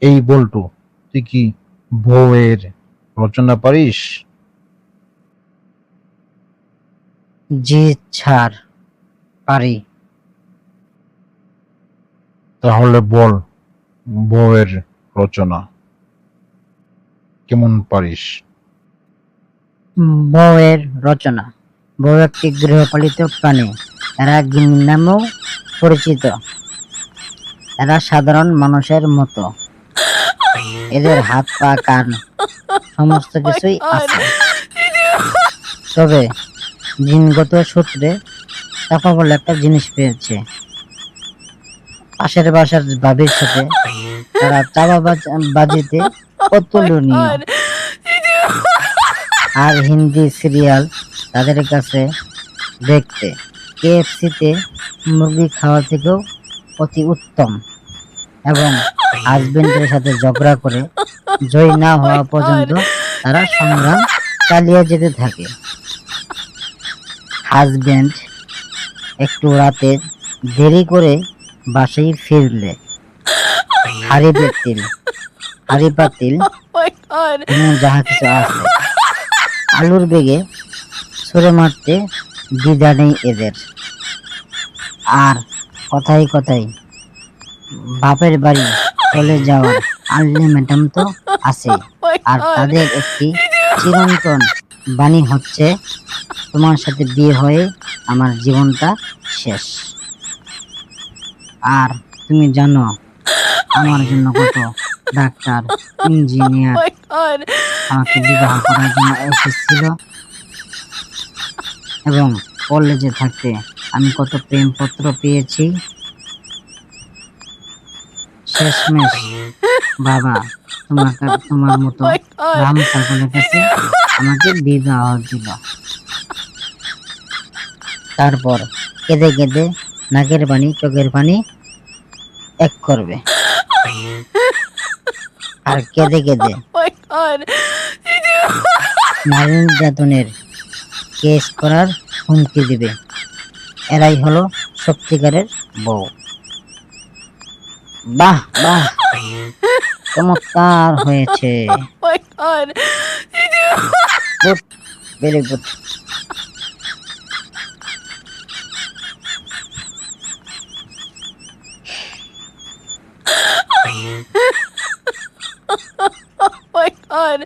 এই বল্টু, তুই কি বউয়ের রচনা পারিস? জি স্যার, পারি। তাহলে বল বউয়ের রচনা কেমন পারিস? বউয়ের রচনা। বউ একটি গৃহপালিত প্রাণী। এরা গিন্নি নামেও পরিচিত। এরা সাধারণ মানুষের মতো। এদের হাত পা কান সমস্ত কিছুই আছে, তবে জিনগত সূত্রে চাপা বলে একটা জিনিস পেয়েছে। পাশের বাসার ভাবির সাথে তারা চাপা বাজিতে অতুলনীয়। আর হিন্দি সিরিয়াল তাদের কাছে দেখতে কেএফসিতে মুরগি খাওয়া থেকেও অতি উত্তম। এবং হাজবেন্ডের সাথে ঝগড়া করে জয়ী না হওয়া পর্যন্ত তারা সংগ্রাম চালিয়ে যেতে থাকে। হাজবেন্ড একটু রাতে দেরি করে বাসায় ফিরলে হাড়ি পাতিল যাহা কিছু আছে আলুর বেগে ছুঁড়ে মারতে দ্বিধা নেই এদের। আর কথায় কথায় বাপের বাড়ি চলে যাওয়ার আনলিমিটাম তো আছে। আর তাদের একটি চিরন্তন বাণী হচ্ছে, তোমার সাথে বিয়ে হয়ে আমার জীবনটা শেষ। আর তুমি জানো আমার জন্য কত ডাক্তার, ইঞ্জিনিয়ার আমাকে বিবাহ করার জন্য এসেছিল, এবং কলেজে থাকতে আমি কত প্রেমপত্র পেয়েছি। শেষমেশ বাবা তোমার মতো রাম ছাগলের কাছে আমাকে বিবাহ দিল। তারপর কেঁদে কেঁদে নাকের পানি চোখের পানি এক করবে, আর কেঁদে কেঁদে নারী নির্যাতনের কেস করার হুমকি দিবে। এরাই হলো সত্যিকারের বউ। বাহ বাহ, চমৎকার হয়েছে। Good, very good. Oh my god.